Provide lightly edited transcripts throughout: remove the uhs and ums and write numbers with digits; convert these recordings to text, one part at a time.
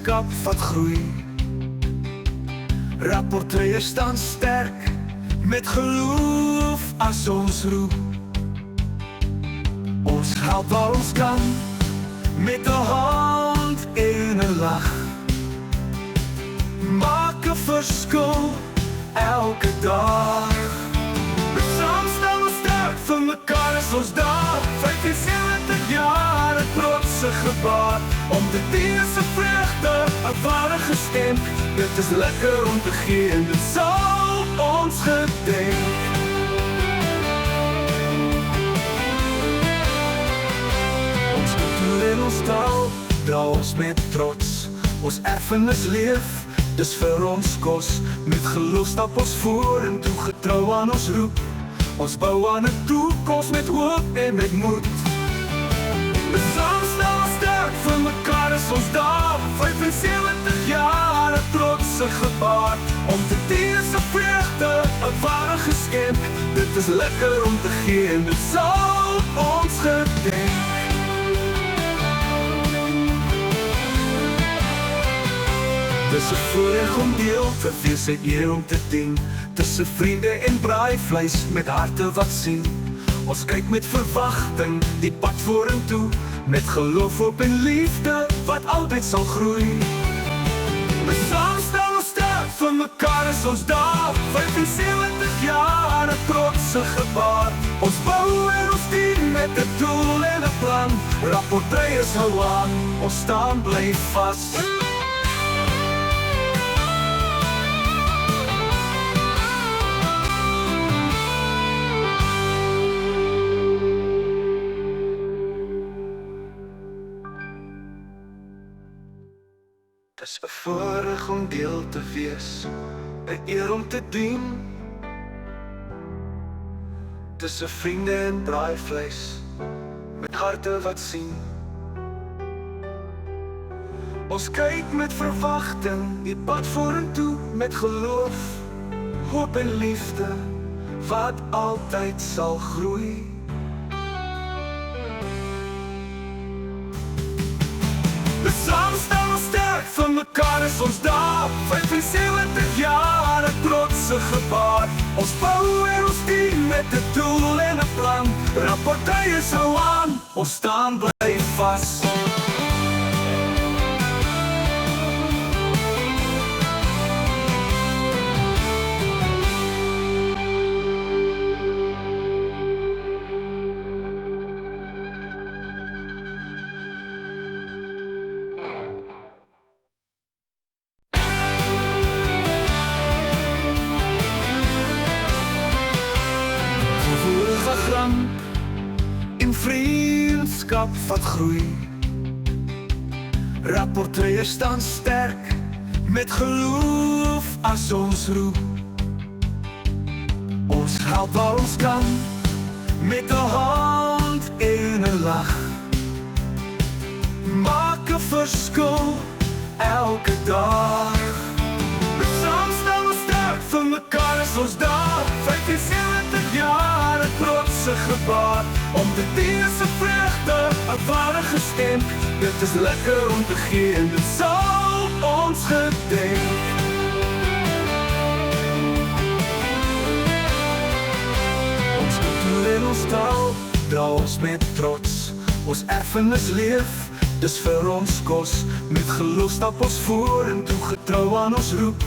vriendskap wat groei. Rapportryers staan sterk, met geloof as ons roep. Ons help waar ons kan, met 'n hand en 'n lag. Maak 'n verskil, elke dag. Saam staan ons sterk, vir mekaar is ons daar. 75 jaar, 'n trotse gebaar. Om te dien is 'n vreugde, 'n ware geskenk. Dit is lekker om te gee en dit sal ons gedenk. Ons kultuur en ons taal, dra ons met trots. Ons erfenis leef, dis vir ons kos. Met geloof stap ons vorentoe, getrou aan ons roep. Ons bou aan 'n toekoms met hoop en met moed. Saam staan ons sterk, vir mekaar is ons daar. 75 jaar, 'n trotse gebaar. Om te dien is 'n vreugde, 'n ware geskenk. Dit is lekker om te gee en dit sal ons gedenk. Dis 'n voorreg om deel te wees, 'n eer om te dien. Tussen vriende en braaivleis, met harte wat sien. Ons kyk met verwagting, die pad vorentoe. Met geloof, hoop en liefde, wat altyd sal groei. Saam staan ons sterk, vir mekaar is ons daar. 75 jaar, 'n trotse gebaar. Ons bou en ons dien, met 'n doel en 'n plan. Rapportryers hou aan, ons staan bly vas. Dis 'n voorreg om deel te wees, 'n eer om te dien. Tussen vriende en braaivleis, met harte wat sien. Ons kyk met verwagting, die pad vorentoe. Met geloof, hoop en liefde, wat altyd sal groei. Saam staan ons sterk, vir mekaar is ons daar. 75 jaar, 'n trotse gebaar. Ons bou en ons dien, met 'n doel en 'n plan. Rapportryers hou aan, ons staan bly vas. En vriendskap wat groei. Rapportryers staan sterk, met geloof as ons roep. Ons help waar ons kan, met 'n hand en 'n lag. Maak 'n verskil, elke dag. Saam staan ons sterk, vir mekaar is ons daar. 75 jaar, 'n trotse gebaar. Om te dien is 'n vreugde, 'n ware geskenk. Dit is lekker om te gee en dit sal ons gedenk. Ons kultuur en ons taal, dra ons met trots. Ons erfenis leef, dis vir ons kos. Met geloof stap ons vorentoe, getrou aan ons roep.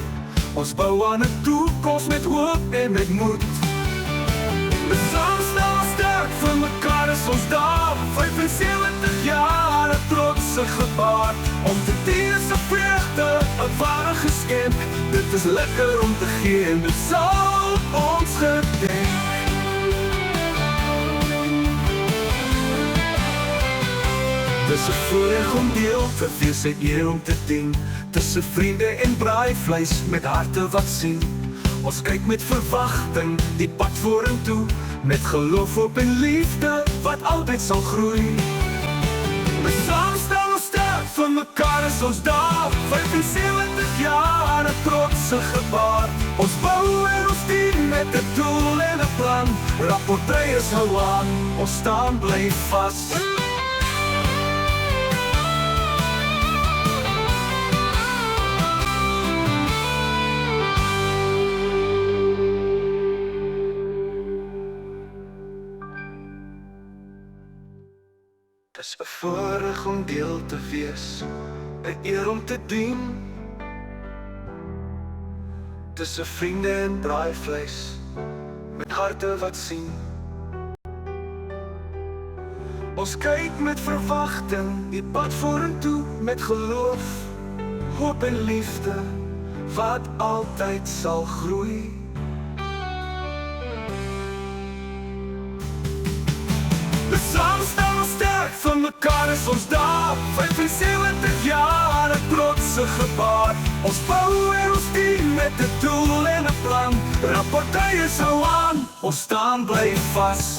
Ons bou aan 'n toekoms met hoop en met moed. Saam staan ons sterk, vir mekaar is ons daar. 75 jaar, 'n trotse gebaar. Om te dien is 'n vreugde, 'n ware geskenk. Dit is lekker om te gee en dit sal ons gedenk. Dis 'n voorreg om deel te wees, 'n eer om te dien. Tussen vriende en braaivleis, met harte wat sien. Ons kyk met verwagting, die pad vorentoe. Met geloof, hoop en liefde, wat altyd sal groei. Saam staan ons sterk, vir mekaar is ons daar. 75 jaar, 'n trotse gebaar. Ons bou en ons dien, met 'n doel en 'n plan. Rapportryers hou aan, ons staan bly vas. Dis 'n voorreg om deel te wees, 'n eer om te dien. Tussen vriende en braaivleis, met harte wat sien. Ons kyk met verwagting die pad vorentoe met geloof, hoop en liefde wat altyd sal groei. Saam staan ons sterk, vir mekaar is ons daar. 75 jaar, 'n trotse gebaar. Ons bou en ons dien met 'n doel en 'n plan. Rapportye sou aan, ons staan bly vas.